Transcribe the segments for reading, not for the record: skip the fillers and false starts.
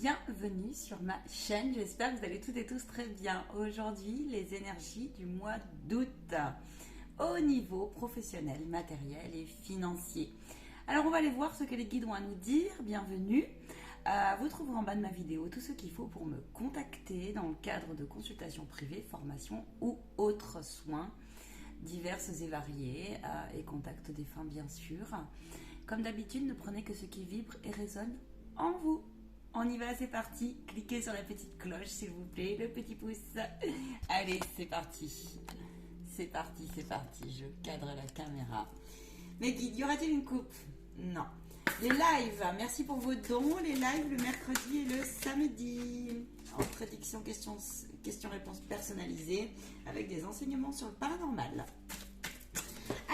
bienvenue sur ma chaîne. J'espère que vous allez toutes et tous très bien. Aujourd'hui, les énergies du mois d'août au niveau professionnel, matériel et financier. Alors, on va aller voir ce que les guides ont à nous dire. Bienvenue. Vous trouverez en bas de ma vidéo tout ce qu'il faut pour me contacter dans le cadre de consultations privées, formations ou autres soins diverses et variés et contact défunt bien sûr. Comme d'habitude, ne prenez que ce qui vibre et résonne en vous. On y va, c'est parti. Cliquez sur la petite cloche s'il vous plaît, le petit pouce. Allez, c'est parti. C'est parti, c'est parti. Je cadre la caméra. Mes guides, y aura-t-il une coupe? Non. Les lives, merci pour vos dons. Les lives le mercredi et le samedi. En prédiction, questions-réponses personnalisées avec des enseignements sur le paranormal.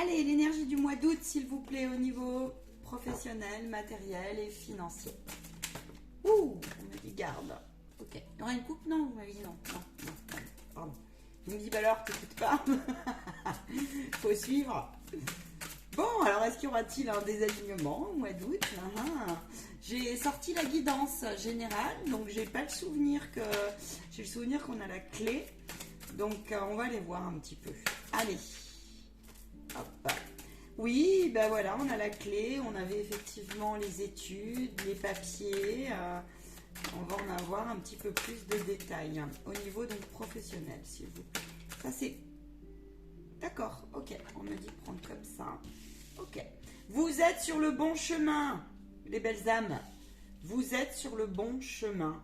Allez, l'énergie du mois d'août, s'il vous plaît, au niveau professionnel, matériel et financier. Ouh, on me dit garde. Ok. Il y aura une coupe? Non, vous m'avez dit non. Non, pardon. Je me dis, bah alors, t'écoutes pas. Faut suivre. Bon, alors est-ce qu'il y aura-t-il un désalignement au mois d'août? J'ai sorti la guidance générale, donc j'ai pas le souvenir que... J'ai le souvenir qu'on a la clé. Donc, on va aller voir un petit peu. Allez. Hop. Oui, ben voilà, on a la clé. On avait effectivement les études, les papiers. On va en avoir un petit peu plus de détails au niveau donc professionnel, s'il vous plaît. Ça, c'est... D'accord, ok. On me dit de prendre comme ça. Ok. Vous êtes sur le bon chemin, les belles âmes. Vous êtes sur le bon chemin.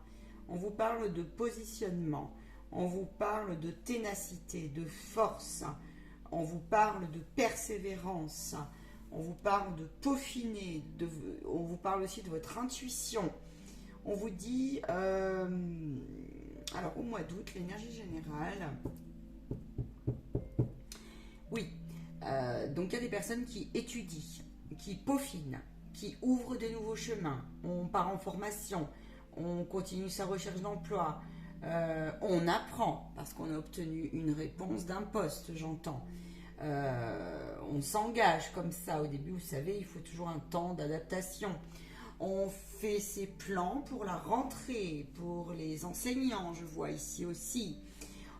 On vous parle de positionnement. On vous parle de ténacité, de force. On vous parle de persévérance. On vous parle de peaufiner. On vous parle aussi de votre intuition. On vous dit... alors, au mois d'août, l'énergie générale... Oui. Donc, il y a des personnes qui étudient, qui peaufinent, qui ouvrent de nouveaux chemins. On part en formation. On continue sa recherche d'emploi. On apprend parce qu'on a obtenu une réponse d'un poste, j'entends. On s'engage comme ça. Au début, vous savez, il faut toujours un temps d'adaptation. On fait ses plans pour la rentrée, pour les enseignants, je vois ici aussi.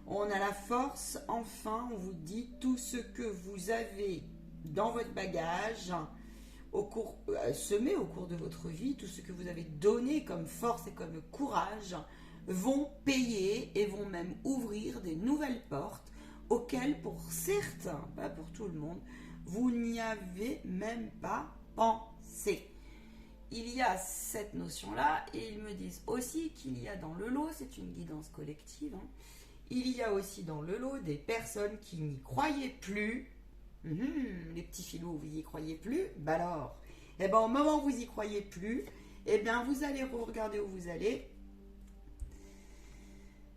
On a la force, enfin, on vous dit tout ce que vous avez dans votre bagage, semé au cours de votre vie, tout ce que vous avez donné comme force et comme courage, vont payer et vont même ouvrir des nouvelles portes auxquelles, pour certains, pas pour tout le monde, vous n'y avez même pas pensé. Il y a cette notion-là, et ils me disent aussi qu'il y a dans le lot, c'est une guidance collective, il y a aussi dans le lot des personnes qui n'y croyaient plus. Les petits filous, vous n'y croyez plus? Bah alors, eh ben, au moment où vous n'y croyez plus, eh bien, vous allez regarder où vous allez,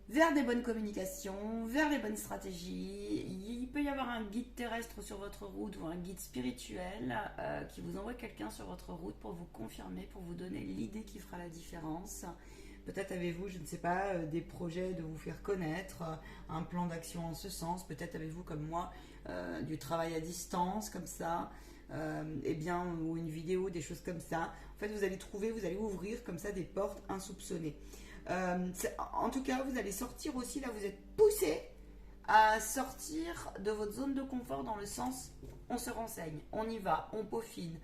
vers des bonnes communications, vers les bonnes stratégies. Il peut y avoir un guide terrestre sur votre route ou un guide spirituel qui vous envoie quelqu'un sur votre route pour vous confirmer, pour vous donner l'idée qui fera la différence. Peut-être avez-vous, je ne sais pas, des projets de vous faire connaître, un plan d'action en ce sens. Peut-être avez-vous, comme moi, du travail à distance, comme ça, ou une vidéo, des choses comme ça. En fait, vous allez ouvrir comme ça des portes insoupçonnées. En tout cas, vous allez sortir aussi, là, vous êtes poussé à sortir de votre zone de confort dans le sens, on se renseigne, on y va, on peaufine,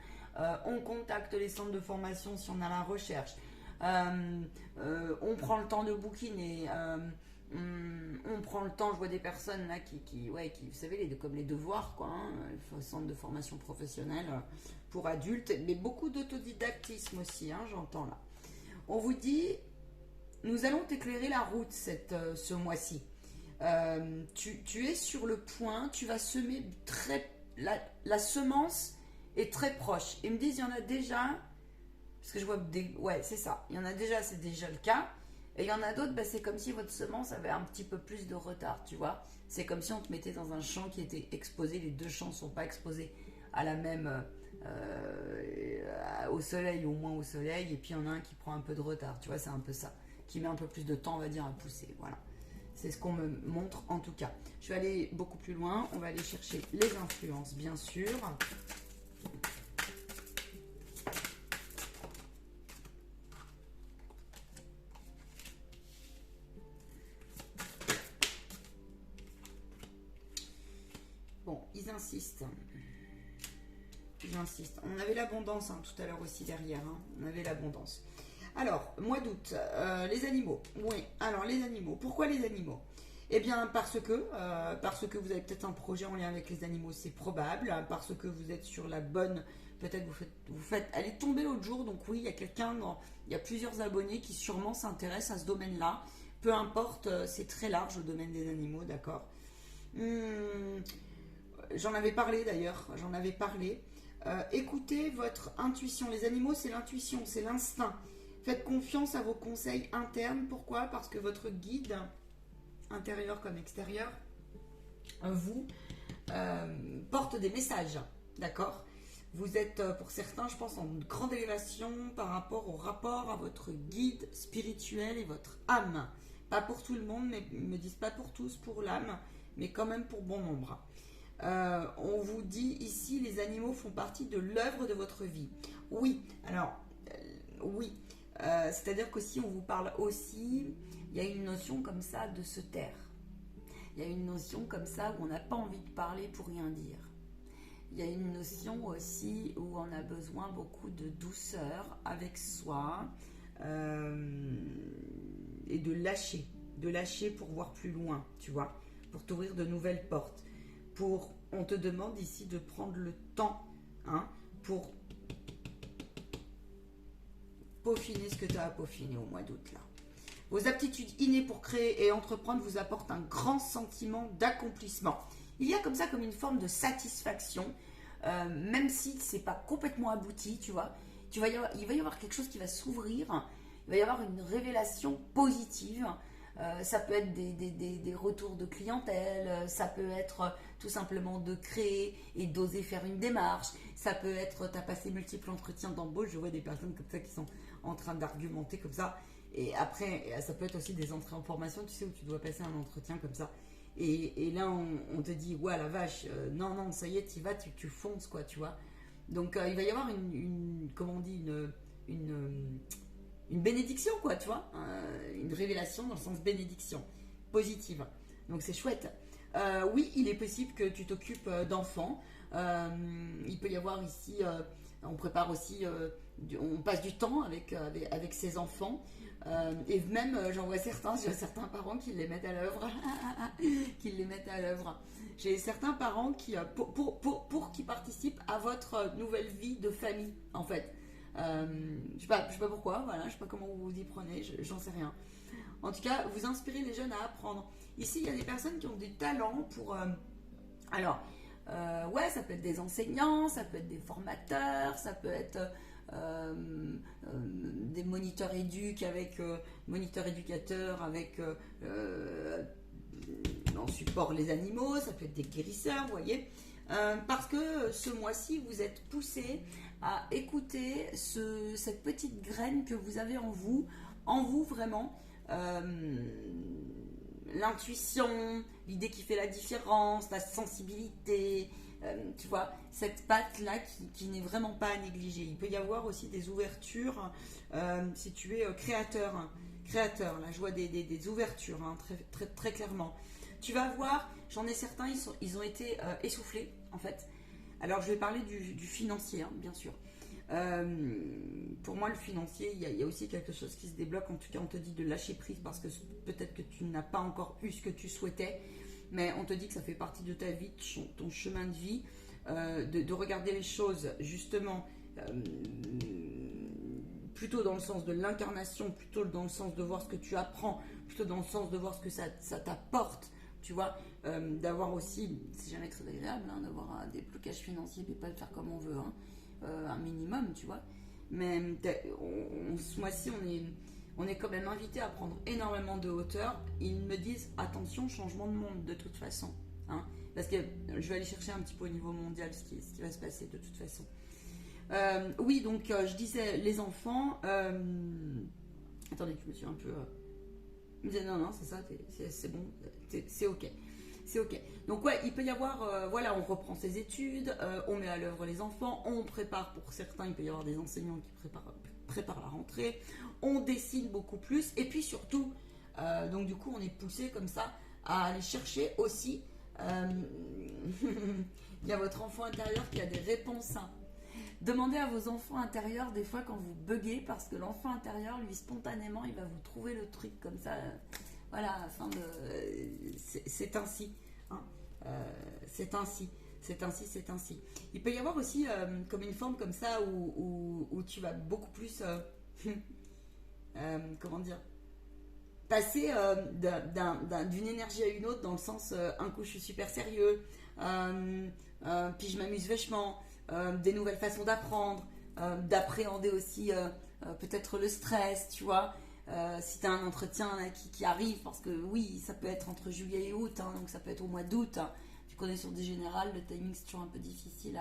on contacte les centres de formation si on a la recherche. On prend le temps de bouquiner, on prend le temps, je vois des personnes là qui vous savez, comme les devoirs, quoi, le centre de formation professionnelle pour adultes, mais beaucoup d'autodidactisme aussi, j'entends là. On vous dit, nous allons t'éclairer la route ce mois-ci. Tu es sur le point, tu vas semer la semence est très proche. Ils me disent, il y en a déjà... Parce que je vois ouais, c'est ça. Il y en a déjà, c'est déjà le cas. Et il y en a d'autres, c'est comme si votre semence avait un petit peu plus de retard, tu vois. C'est comme si on te mettait dans un champ qui était exposé. Les deux champs ne sont pas exposés à la même... au soleil, au moins au soleil. Et puis, il y en a un qui prend un peu de retard, tu vois, c'est un peu ça. Qui met un peu plus de temps, on va dire, à pousser, voilà. C'est ce qu'on me montre, en tout cas. Je vais aller beaucoup plus loin. On va aller chercher les influences, bien sûr. J'insiste. J'insiste. On avait l'abondance hein, tout à l'heure aussi derrière. Hein. On avait l'abondance. Alors, mois d'août, les animaux. Oui, alors les animaux. Pourquoi les animaux? Eh bien, parce que vous avez peut-être un projet en lien avec les animaux, c'est probable. Parce que vous êtes sur la bonne... Peut-être vous faites... Elle est tombée l'autre jour, donc oui, il y a il y a plusieurs abonnés qui sûrement s'intéressent à ce domaine-là. Peu importe, c'est très large le domaine des animaux, d'accord. J'en avais parlé d'ailleurs, j'en avais parlé. Écoutez votre intuition. Les animaux, c'est l'intuition, c'est l'instinct. Faites confiance à vos conseils internes. Pourquoi? Parce que votre guide, intérieur comme extérieur, vous porte des messages, d'accord? Vous êtes, pour certains, je pense, en grande élévation par rapport au rapport à votre guide spirituel et votre âme. Pas pour tout le monde, mais ils me disent pas pour tous, pour l'âme, mais quand même pour bon nombre. On vous dit ici, les animaux font partie de l'œuvre de votre vie. Oui, alors, oui. C'est-à-dire qu'aussi, on vous parle aussi, il y a une notion comme ça de se taire. Il y a une notion comme ça où on n'a pas envie de parler pour rien dire. Il y a une notion aussi où on a besoin beaucoup de douceur avec soi et de lâcher pour voir plus loin, tu vois, pour t'ouvrir de nouvelles portes. On te demande ici de prendre le temps hein, pour peaufiner ce que tu as à peaufiner au mois d'août là. Vos aptitudes innées pour créer et entreprendre vous apportent un grand sentiment d'accomplissement. Il y a comme ça comme une forme de satisfaction, même si c'est pas complètement abouti, tu vois. Il va y avoir quelque chose qui va s'ouvrir, il va y avoir une révélation positive. Ça peut être des retours de clientèle, ça peut être tout simplement de créer et d'oser faire une démarche, ça peut être, tu as passé multiples entretiens d'embauche, je vois des personnes comme ça qui sont en train d'argumenter comme ça, et après ça peut être aussi des entrées en formation, tu sais, où tu dois passer un entretien comme ça, et là on te dit, ouais la vache, non, ça y est, tu vas, tu fonces quoi, tu vois. Donc il va y avoir comment on dit, une bénédiction, quoi, tu vois, une révélation dans le sens bénédiction, positive. Donc c'est chouette. Oui, il est possible que tu t'occupes d'enfants. Il peut y avoir ici, on prépare aussi, on passe du temps avec ses enfants. Et même, j'en vois j'ai certains parents qui les mettent à l'œuvre. Qui les mettent à l'œuvre. J'ai certains parents qui, pour qu'ils participent à votre nouvelle vie de famille, en fait. Je sais pas pourquoi, voilà, je sais pas comment vous vous y prenez, j'en sais rien. En tout cas, vous inspirez les jeunes à apprendre. Ici, il y a des personnes qui ont des talents pour... ouais, ça peut être des enseignants, ça peut être des formateurs, ça peut être des moniteurs moniteurs éducateurs avec en support les animaux, ça peut être des guérisseurs, vous voyez. Parce que ce mois-ci, vous êtes poussé à écouter cette petite graine que vous avez en vous vraiment, l'intuition, l'idée qui fait la différence, la sensibilité, tu vois, cette patte-là qui n'est vraiment pas à négliger. Il peut y avoir aussi des ouvertures, si tu es créateur, là je vois des ouvertures, hein, très, très, très clairement. Tu vas voir, j'en ai certains, ils ont été essoufflés en fait. Alors je vais parler du financier, hein, bien sûr. Pour moi, le financier, il y a aussi quelque chose qui se débloque. En tout cas, on te dit de lâcher prise parce que peut-être que tu n'as pas encore eu ce que tu souhaitais, mais on te dit que ça fait partie de ta vie, ton chemin de vie, de regarder les choses justement plutôt dans le sens de l'incarnation, plutôt dans le sens de voir ce que tu apprends, plutôt dans le sens de voir ce que ça t'apporte. Tu vois, d'avoir aussi, c'est jamais très agréable hein, d'avoir des blocages financiers et pas le faire comme on veut, hein, un minimum, tu vois. Mais ce mois-ci, on est quand même invité à prendre énormément de hauteur. Ils me disent, attention, changement de monde de toute façon. Hein, parce que je vais aller chercher un petit peu au niveau mondial ce qui va se passer de toute façon. Oui, donc je disais, les enfants... attendez, je me suis un peu... Il me disait non, c'est ça, c'est bon, c'est ok. C'est ok. Donc ouais, il peut y avoir, voilà, on reprend ses études, on met à l'œuvre les enfants, on prépare pour certains, il peut y avoir des enseignants qui préparent la rentrée, on dessine beaucoup plus, et puis surtout, donc du coup on est poussé comme ça à aller chercher aussi Il y a votre enfant intérieur qui a des réponses. Demandez à vos enfants intérieurs des fois quand vous buguez, parce que l'enfant intérieur, lui, spontanément, il va vous trouver le truc comme ça. Voilà, afin de... c'est ainsi. Hein. C'est ainsi. C'est ainsi, c'est ainsi. Il peut y avoir aussi comme une forme comme ça où tu vas beaucoup plus... comment dire, passer d'une énergie à une autre, dans le sens un coup je suis super sérieux, puis je m'amuse vachement, des nouvelles façons d'apprendre, d'appréhender aussi peut-être le stress, tu vois. Si tu as un entretien là, qui arrive, parce que oui, ça peut être entre juillet et août, hein, donc ça peut être au mois d'août. Hein. Tu connais sur des générales, le timing c'est toujours un peu difficile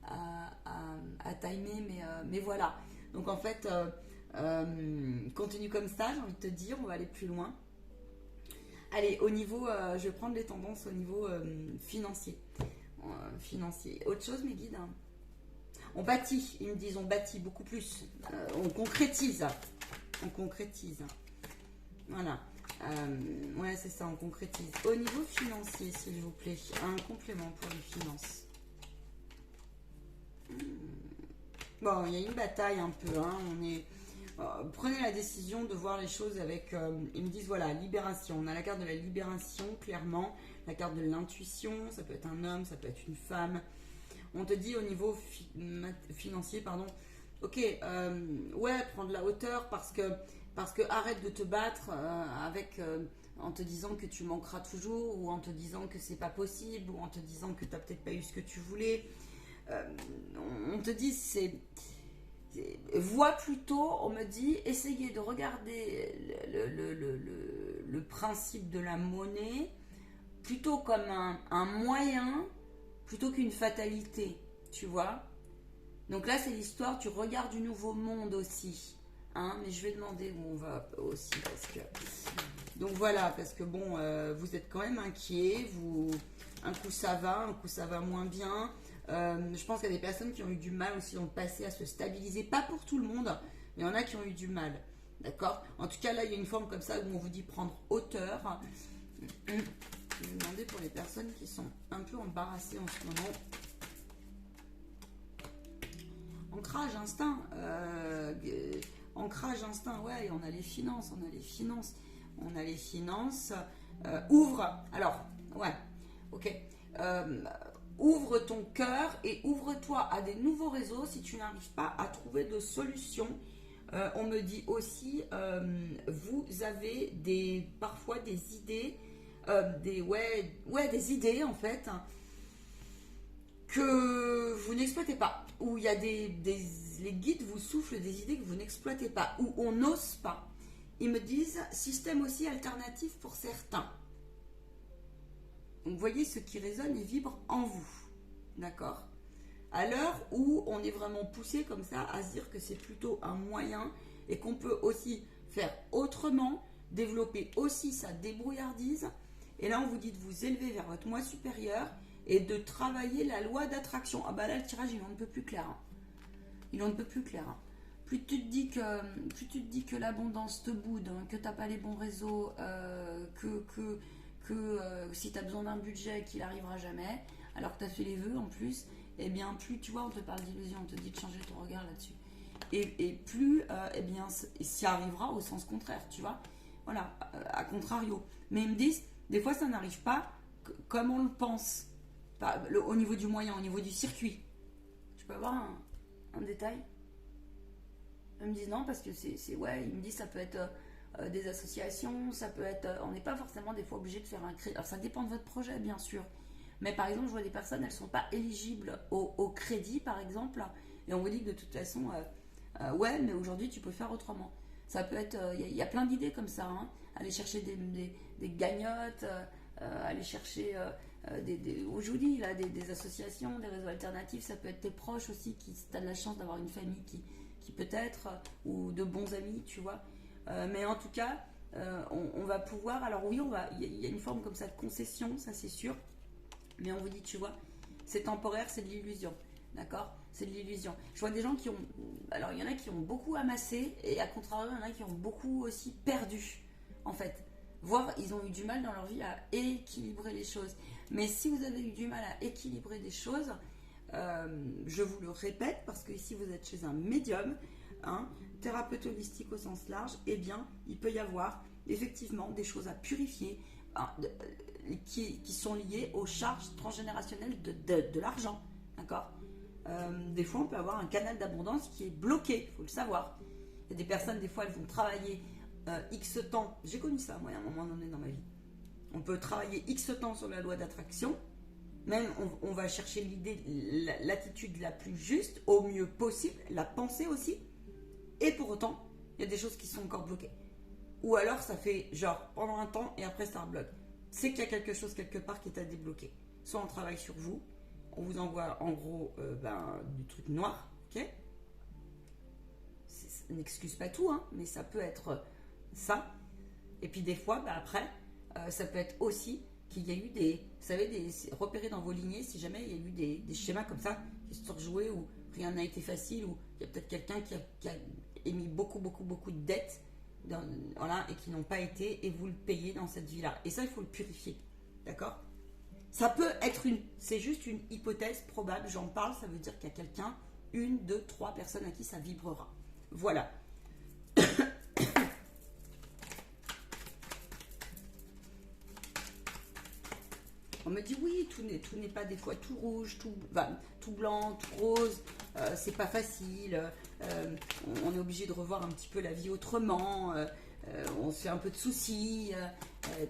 à timer, mais voilà. Donc en fait, continue comme ça, j'ai envie de te dire, on va aller plus loin. Allez, au niveau, je vais prendre les tendances au niveau financier. Financier. Autre chose, mes guides, hein. On bâtit, ils me disent, on bâtit beaucoup plus. On concrétise. On concrétise. Voilà. Ouais, c'est ça, on concrétise. Au niveau financier, s'il vous plaît, un complément pour les finances. Bon, il y a une bataille un peu, hein. Prenez la décision de voir les choses avec... ils me disent, voilà, libération. On a la carte de la libération, clairement. La carte de l'intuition, ça peut être un homme, ça peut être une femme. On te dit au niveau financier, pardon, ok, ouais, prendre la hauteur parce que arrête de te battre en te disant que tu manqueras toujours, ou en te disant que c'est pas possible, ou en te disant que tu n'as peut-être pas eu ce que tu voulais. On te dit, vois plutôt, on me dit, essayez de regarder le principe de la monnaie plutôt comme un moyen plutôt qu'une fatalité, tu vois. Donc là, c'est l'histoire, tu regardes du nouveau monde aussi. Hein, mais je vais demander où on va aussi, parce que... Donc voilà, parce que bon, vous êtes quand même inquiet, un coup ça va moins bien. Je pense qu'il y a des personnes qui ont eu du mal aussi dans le passé à se stabiliser, pas pour tout le monde, mais il y en a qui ont eu du mal, d'accord. En tout cas, là, il y a une forme comme ça où on vous dit prendre hauteur. Je vais demander pour les personnes qui sont un peu embarrassées en ce moment. Ancrage, instinct. Ancrage, instinct, ouais, on a les finances. Ouvre, alors, ouais, ok. Ouvre ton cœur et ouvre-toi à des nouveaux réseaux si tu n'arrives pas à trouver de solution. On me dit aussi, vous avez parfois des idées, des idées en fait, hein, que vous n'exploitez pas, où il y a les guides vous soufflent des idées que vous n'exploitez pas, où on n'ose pas. Ils me disent système aussi alternatif pour certains. Donc vous voyez ce qui résonne et vibre en vous, d'accord. À l'heure où on est vraiment poussé comme ça à se dire que c'est plutôt un moyen et qu'on peut aussi faire autrement, développer aussi sa débrouillardise. Et là on vous dit de vous élever vers votre moi supérieur et de travailler la loi d'attraction. Ah bah là le tirage il en ne peut plus clair. Hein. Il en ne peut plus clair. Hein. Plus tu te dis que l'abondance te boude, hein, que tu n'as pas les bons réseaux, que si tu as besoin d'un budget qu'il n'arrivera jamais, alors que tu as fait les vœux en plus, et bien plus tu vois, on te parle d'illusion, on te dit de changer ton regard là-dessus. Et plus, eh bien, s'y arrivera au sens contraire, tu vois. Voilà, à contrario. Mais ils me disent, des fois ça n'arrive pas comme on le pense. Au niveau du moyen, au niveau du circuit. Je peux avoir un détail? Ils me disent non, parce que ouais, ils me disent ça peut être des associations, ça peut être... on n'est pas forcément des fois obligé de faire un crédit. Alors ça dépend de votre projet, bien sûr. Mais par exemple, je vois des personnes, elles ne sont pas éligibles au crédit, par exemple. Et on vous dit que de toute façon, ouais, mais aujourd'hui, tu peux faire autrement. Ça peut être... Il y a plein d'idées comme ça. Hein. Aller chercher des gagnottes, aller chercher... je vous dis, là, des associations, des réseaux alternatifs. Ça peut être tes proches aussi, si tu as de la chance d'avoir une famille qui peut-être, ou de bons amis, tu vois. Mais en tout cas, on va pouvoir... Alors oui, il y a une forme comme ça de concession, ça c'est sûr. Mais on vous dit, tu vois, c'est temporaire, c'est de l'illusion. D'accord? C'est de l'illusion. Je vois des gens qui ont... Alors, il y en a qui ont beaucoup amassé, et à contrario, il y en a qui ont beaucoup aussi perdu, en fait. voire ils ont eu du mal dans leur vie à équilibrer les choses. Mais si vous avez eu du mal à équilibrer des choses, je vous le répète, parce que ici vous êtes chez un médium, hein, thérapeute holistique au sens large, eh bien, il peut y avoir effectivement des choses à purifier hein, qui sont liées aux charges transgénérationnelles de l'argent. D'accord. Des fois, on peut avoir un canal d'abondance qui est bloqué, il faut le savoir. Il y a des personnes, des fois, elles vont travailler X temps. J'ai connu ça, moi, à un moment donné dans ma vie. On peut travailler X temps sur la loi d'attraction. Même, on va chercher l'idée, l'attitude la plus juste, au mieux possible, la pensée aussi. Et pour autant, il y a des choses qui sont encore bloquées. Ou alors, ça fait genre pendant un temps et après, ça rebloque. C'est qu'il y a quelque chose quelque part qui est à débloquer. Soit on travaille sur vous, on vous envoie en gros du truc noir, ok. Ça n'excuse pas tout, hein, mais ça peut être ça. Et puis des fois, après, ça peut être aussi qu'il y a eu vous savez, repérés dans vos lignées, si jamais il y a eu des schémas comme ça qui se sont rejoués, où rien n'a été facile, où il y a peut-être quelqu'un qui a émis beaucoup de dettes, voilà, et qui n'ont pas été, et vous le payez dans cette vie-là. Et ça, il faut le purifier, d'accord. Ça peut être c'est juste une hypothèse probable, j'en parle, ça veut dire qu'il y a quelqu'un, 1, 2, 3 personnes à qui ça vibrera. Voilà. On me dit oui, tout n'est pas des fois tout rouge, tout blanc, tout rose, c'est pas facile, on est obligé de revoir un petit peu la vie autrement, on se fait un peu de soucis,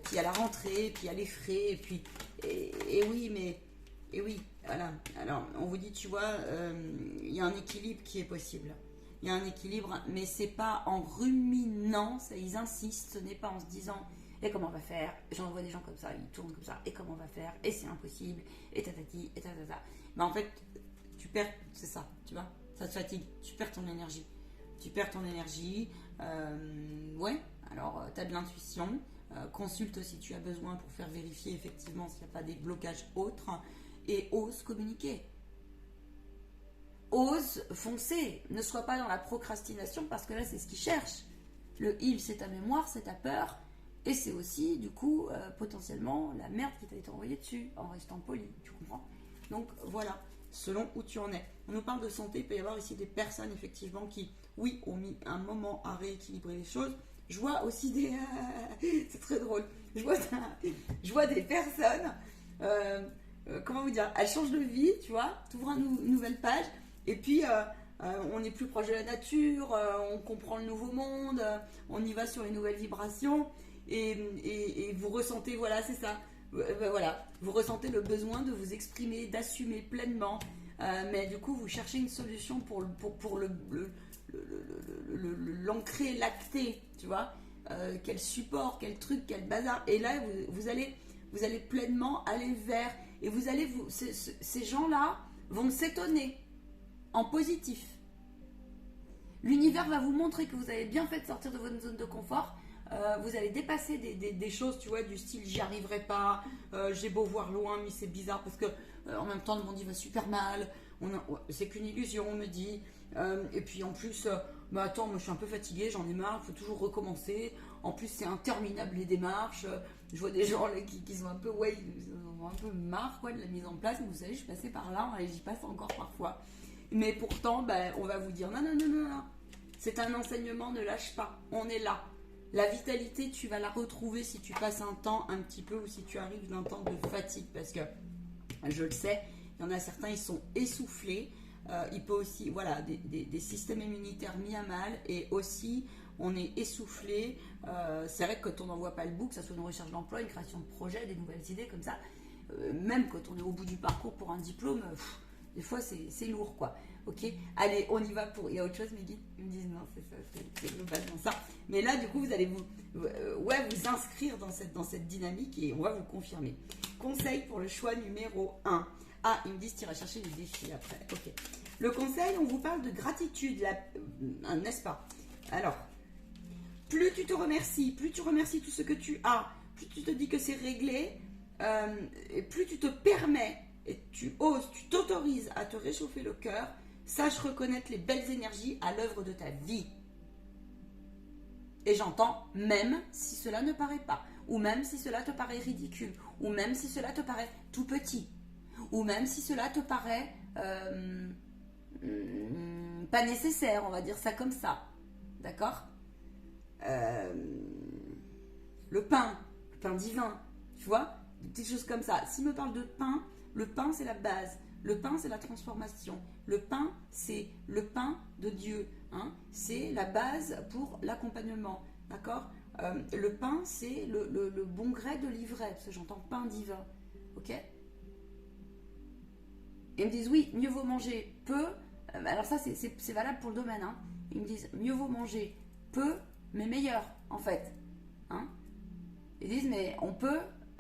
puis à la rentrée, puis à les frais, et oui, voilà. Alors, on vous dit, tu vois, il y a un équilibre qui est possible. Il y a un équilibre, mais c'est pas en ruminant, ça, ils insistent, ce n'est pas en se disant, et comment on va faire? J'en vois des gens comme ça, ils tournent comme ça, et comment on va faire? Et c'est impossible, et tatati, et tatata. Mais en fait, tu perds, c'est ça, tu vois, ça te fatigue, tu perds ton énergie. Ouais, alors tu as de l'intuition, consulte si tu as besoin pour faire vérifier effectivement s'il n'y a pas des blocages autres, et ose communiquer. Ose foncer, ne sois pas dans la procrastination, parce que là c'est ce qu'ils cherchent. Le heal, c'est ta mémoire, c'est ta peur, et c'est aussi du coup potentiellement la merde qui t'a été envoyée dessus, en restant poli, tu comprends? Donc voilà, selon où tu en es. On nous parle de santé, il peut y avoir ici des personnes effectivement qui, oui, ont mis un moment à rééquilibrer les choses. Je vois aussi des... c'est très drôle. Je vois des personnes... comment vous dire? Elles changent de vie, tu vois. Tu ouvres une nouvelle page. Et puis, on est plus proche de la nature. On comprend le nouveau monde. On y va sur les nouvelles vibrations. Et vous ressentez, voilà, c'est ça. Voilà. Vous ressentez le besoin de vous exprimer, d'assumer pleinement. Mais du coup, vous cherchez une solution pour l'ancrer, l'acter, tu vois, quel support, quel truc, quel bazar. Et là, vous allez pleinement aller vers, et ces gens-là vont s'étonner en positif. L'univers va vous montrer que vous avez bien fait de sortir de votre zone de confort. Vous allez dépasser des choses, tu vois, du style j'y arriverai pas, j'ai beau voir loin, mais c'est bizarre parce que en même temps le monde il va super mal, c'est qu'une illusion, on me dit. Et puis en plus, attends, moi je suis un peu fatiguée, j'en ai marre, il faut toujours recommencer. En plus, c'est interminable les démarches. Je vois des gens là, qui sont un peu, ils ont un peu marre quoi, de la mise en place. Mais vous savez, je suis passée par là et j'y passe encore parfois. Mais pourtant, on va vous dire non. C'est un enseignement, ne lâche pas. On est là. La vitalité, tu vas la retrouver si tu passes un temps un petit peu ou si tu arrives d'un temps de fatigue. Parce que, je le sais, il y en a certains, ils sont essoufflés. Il peut aussi, voilà, des systèmes immunitaires mis à mal. Et aussi, on est essoufflé. C'est vrai que quand on n'envoie pas le bout, que ça soit une recherche d'emploi, une création de projet, des nouvelles idées comme ça, même quand on est au bout du parcours pour un diplôme, des fois, c'est lourd, quoi. Ok, allez, on y va pour... Il y a autre chose, mes guides? Ils me disent non, c'est ça, c'est globalement ça. Mais là, du coup, vous allez vous inscrire dans cette dynamique et on va vous confirmer. Conseil pour le choix numéro 1. Ah, ils me disent tu iras chercher les défis après. Ok. Le conseil, on vous parle de gratitude, n'est-ce pas? Alors, plus tu te remercies, plus tu remercies tout ce que tu as, plus tu te dis que c'est réglé, et plus tu te permets et tu oses, tu t'autorises à te réchauffer le cœur. Sache reconnaître les belles énergies à l'œuvre de ta vie. Et j'entends même si cela ne paraît pas, ou même si cela te paraît ridicule, ou même si cela te paraît tout petit, ou même si cela te paraît pas nécessaire, on va dire ça comme ça. D'accord? Le pain divin, tu vois? Des petites choses comme ça. S'il me parle de pain, le pain c'est la base. Le pain c'est la transformation. Le pain c'est le pain de Dieu. Hein? C'est la base pour l'accompagnement. D'accord? Le pain c'est le bon gré de l'ivraie. Parce que j'entends pain divin. Ok? Et ils me disent oui, mieux vaut manger peu. Alors ça c'est valable pour le domaine. Hein? Ils me disent mieux vaut manger peu, mais meilleur en fait. Hein? Ils disent mais on peut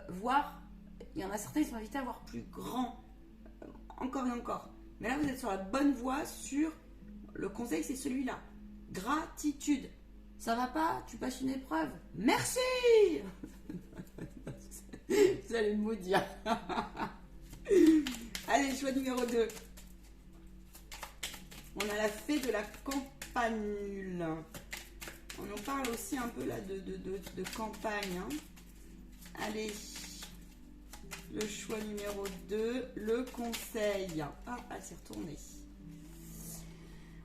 voir, il y en a certains qui sont invités à voir plus grand, encore et encore. Mais là vous êtes sur la bonne voie, sur le conseil c'est celui-là. Gratitude. Ça va pas, tu passes une épreuve. Merci. Vous allez me maudire. Allez, choix numéro 2. On a la fée de la campanule. On en parle aussi un peu là de campagne. Hein. Allez, le choix numéro 2, le conseil. Ah, elle s'est retournée.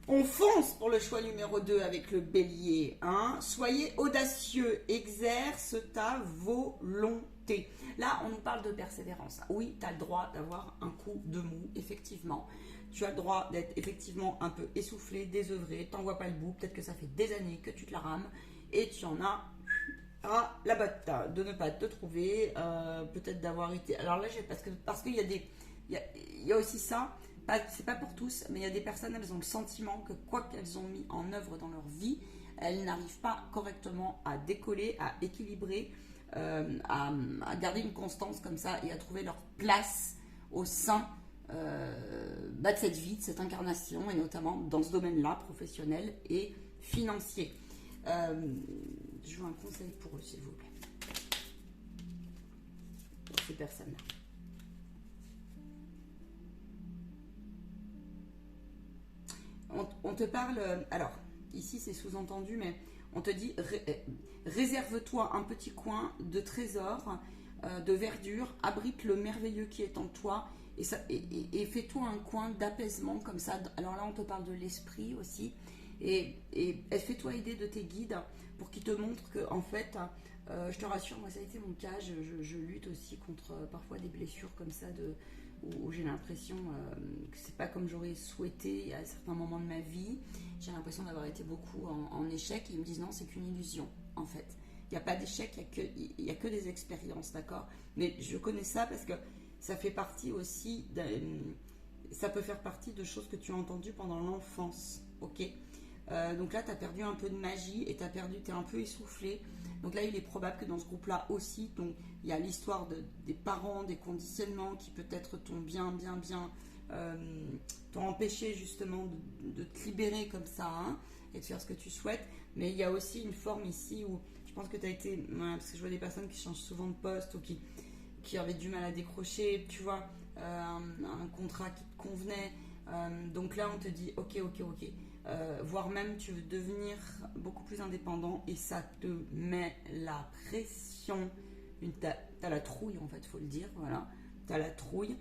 On fonce pour le choix numéro 2 avec le bélier. Hein. Soyez audacieux, exerce ta volonté. Là, on nous parle de persévérance. Oui, tu as le droit d'avoir un coup de mou, effectivement. Tu as le droit d'être effectivement un peu essoufflé, désœuvré, t'en vois pas le bout, peut-être que ça fait des années que tu te la rames et tu en as à la botte de ne pas te trouver, peut-être d'avoir été... Alors là, parce qu'il y a des... Il y a aussi ça, c'est pas pour tous, mais il y a des personnes, elles ont le sentiment que quoi qu'elles ont mis en œuvre dans leur vie, elles n'arrivent pas correctement à décoller, à équilibrer, à garder une constance comme ça et à trouver leur place au sein de cette vie, de cette incarnation, et notamment dans ce domaine-là, professionnel et financier. Je veux un conseil pour eux, s'il vous plaît. Pour ces personnes-là. On te parle... Alors, ici, c'est sous-entendu, mais on te dit, réserve-toi un petit coin de trésor, de verdure, abrite le merveilleux qui est en toi, et fais-toi un coin d'apaisement comme ça. Alors là, on te parle de l'esprit aussi. Et fais-toi aider de tes guides pour qu'ils te montrent que, en fait, je te rassure, moi ça a été mon cas, je lutte aussi contre parfois des blessures comme ça, où j'ai l'impression que c'est pas comme j'aurais souhaité à certains moments de ma vie. J'ai l'impression d'avoir été beaucoup en échec, et ils me disent non, c'est qu'une illusion, en fait. Il n'y a pas d'échec, il n'y a que des expériences, d'accord? Mais je connais ça parce que ça fait partie aussi, ça peut faire partie de choses que tu as entendues pendant l'enfance, ok? Donc là, tu as perdu un peu de magie et tu es un peu essoufflé. Donc là, il est probable que dans ce groupe-là aussi, donc, il y a l'histoire des parents, des conditionnements qui peut-être t'ont t'ont empêché justement de te libérer comme ça, hein, et de faire ce que tu souhaites. Mais il y a aussi une forme ici où je pense que tu as été... parce que je vois des personnes qui changent souvent de poste ou qui avaient du mal à décrocher, tu vois, un contrat qui te convenait. Donc là, on te dit, ok. Voire même tu veux devenir beaucoup plus indépendant et ça te met la pression. T'as la trouille en fait, il faut le dire, voilà. T'as la trouille.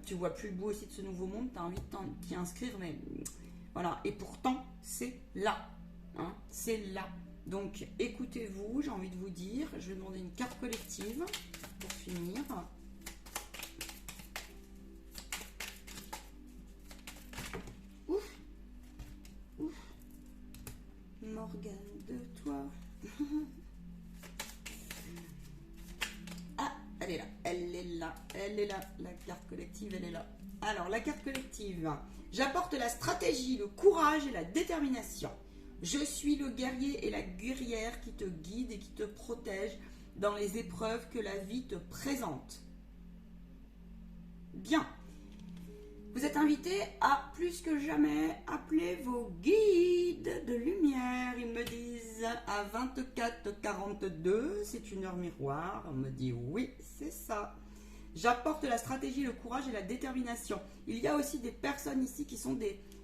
Tu vois plus le bout aussi de ce nouveau monde, t'as envie de t'y inscrire, mais voilà. Et pourtant, c'est là. Hein, c'est là. Donc écoutez-vous, j'ai envie de vous dire, je vais demander une carte collective pour finir. Morgane de toi. Ah, elle est là, la carte collective, elle est là. Alors, la carte collective, j'apporte la stratégie, le courage et la détermination. Je suis le guerrier et la guerrière qui te guide et qui te protège dans les épreuves que la vie te présente. Bien. Vous êtes invité à plus que jamais appeler vos guides de lumière. Ils me disent à 24h42, c'est une heure miroir. On me dit oui, c'est ça. J'apporte la stratégie, le courage et la détermination. Il y a aussi des personnes ici qui sont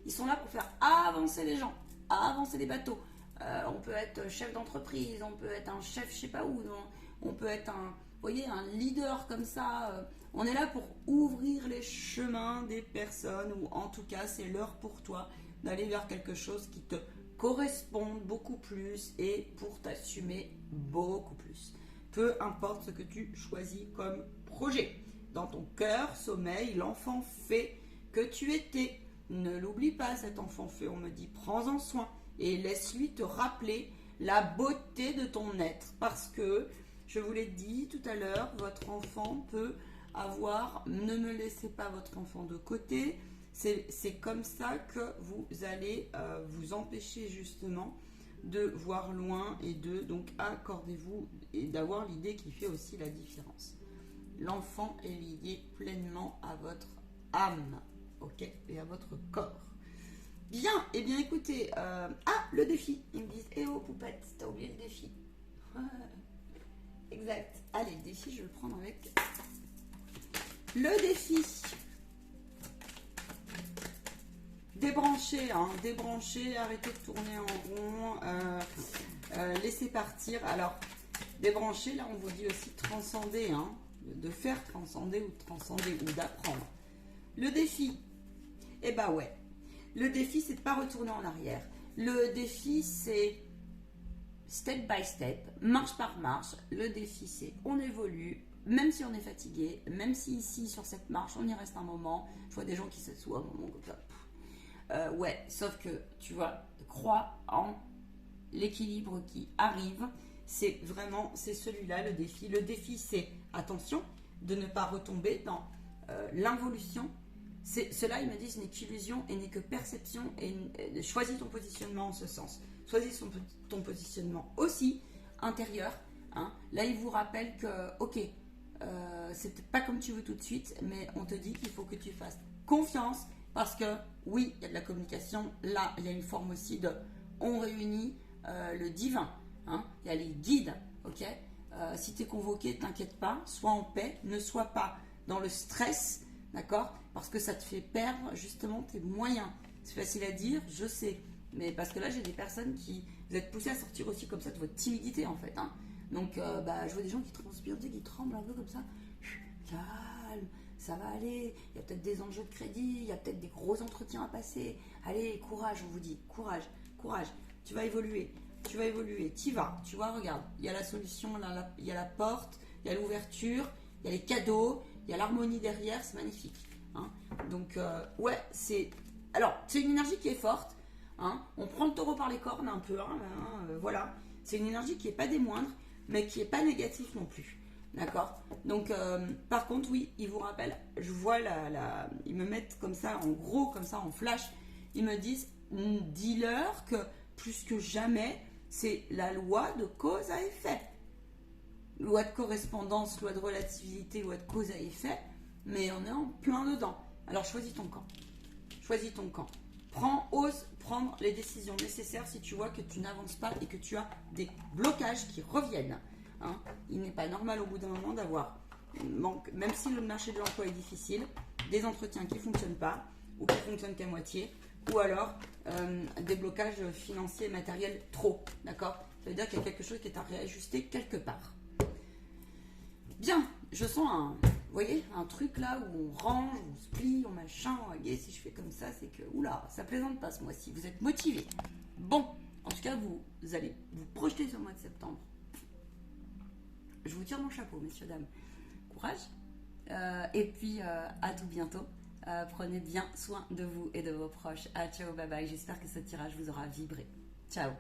ils sont là pour faire avancer les gens, avancer les bateaux, on peut être chef d'entreprise, on peut être un chef je sais pas où, non, on peut être un, vous voyez, un leader comme ça. On est là pour ouvrir les chemins des personnes, ou en tout cas c'est l'heure pour toi d'aller vers quelque chose qui te corresponde beaucoup plus et pour t'assumer beaucoup plus. Peu importe ce que tu choisis comme projet. Dans ton cœur sommeille l'enfant fait que tu étais. Ne l'oublie pas, cet enfant fait, on me dit, prends-en soin et laisse-lui te rappeler la beauté de ton être. Parce que, je vous l'ai dit tout à l'heure, votre enfant peut avoir, ne me laissez pas votre enfant de côté. C'est comme ça que vous allez vous empêcher justement de voir loin et de, donc accordez-vous et d'avoir l'idée qui fait aussi la différence. L'enfant est lié pleinement à votre âme, ok, et à votre corps. Bien, et bien écoutez, le défi. Ils me disent, eh oh poupette, t'as oublié le défi. Exact. Allez, le défi, je vais le prendre avec le défi. Débrancher, débrancher, arrêtez de tourner en rond, laissez partir. Alors, débrancher, là on vous dit aussi transcender, de faire transcender ou de transcender ou d'apprendre. Le défi, eh ben ouais, le défi c'est de ne pas retourner en arrière. Le défi c'est step by step, marche par marche. Le défi c'est on évolue, même si on est fatigué, même si ici sur cette marche on y reste un moment. Je vois des gens qui s'assoient un moment comme ça. Ouais, sauf que tu vois, crois en l'équilibre qui arrive. C'est vraiment, c'est celui-là le défi. Le défi, c'est, attention, de ne pas retomber dans l'involution. Cela, il me dit, ce n'est qu'illusion et n'est que perception. Et choisis ton positionnement en ce sens. Choisis ton positionnement aussi intérieur. Là, il vous rappelle que, ok, c'est peut-être pas comme tu veux tout de suite, mais on te dit qu'il faut que tu fasses confiance. Parce que oui, il y a de la communication. Là, il y a une forme aussi de on réunit le divin. Il y a les guides. Ok. Si tu es convoqué, t'inquiète pas, sois en paix, ne sois pas dans le stress, d'accord, parce que ça te fait perdre justement tes moyens. C'est facile à dire, je sais, mais parce que là j'ai des personnes qui vous êtes poussées à sortir aussi comme ça de votre timidité en fait. Donc je vois des gens qui transpirent, qui tremblent un peu comme ça. Calme. Ça va aller, il y a peut-être des enjeux de crédit, il y a peut-être des gros entretiens à passer. Allez, courage, on vous dit, courage, courage. Tu vas évoluer, t'y vas, tu vois, regarde, il y a la solution, il y a la porte, il y a l'ouverture, il y a les cadeaux, il y a l'harmonie derrière, c'est magnifique. Donc, ouais, c'est une énergie qui est forte. On prend le taureau par les cornes un peu, voilà. C'est une énergie qui n'est pas des moindres, mais qui n'est pas négative non plus. D'accord. Donc, par contre, oui, ils vous rappellent, je vois ils me mettent comme ça, en gros, comme ça, en flash, ils me disent, dis-leur que plus que jamais, c'est la loi de cause à effet. Loi de correspondance, loi de relativité, loi de cause à effet, mais on est en plein dedans. Alors, choisis ton camp. Choisis ton camp. Ose prendre les décisions nécessaires si tu vois que tu n'avances pas et que tu as des blocages qui reviennent. Il n'est pas normal au bout d'un moment d'avoir, même si le marché de l'emploi est difficile, des entretiens qui ne fonctionnent pas ou qui fonctionnent qu'à moitié, ou alors des blocages financiers et matériels trop, d'accord. Ça veut dire qu'il y a quelque chose qui est à réajuster quelque part. Bien, je sens vous voyez, un truc là où on range, on se plie, on machin, et si je fais comme ça, c'est que, oula, ça plaisante pas ce mois-ci, vous êtes motivés. Bon, en tout cas, vous allez vous projeter sur le mois de septembre. Je vous tire mon chapeau, messieurs, dames. Courage. Et puis, à tout bientôt. Prenez bien soin de vous et de vos proches. Ciao, bye bye. J'espère que ce tirage vous aura vibré. Ciao.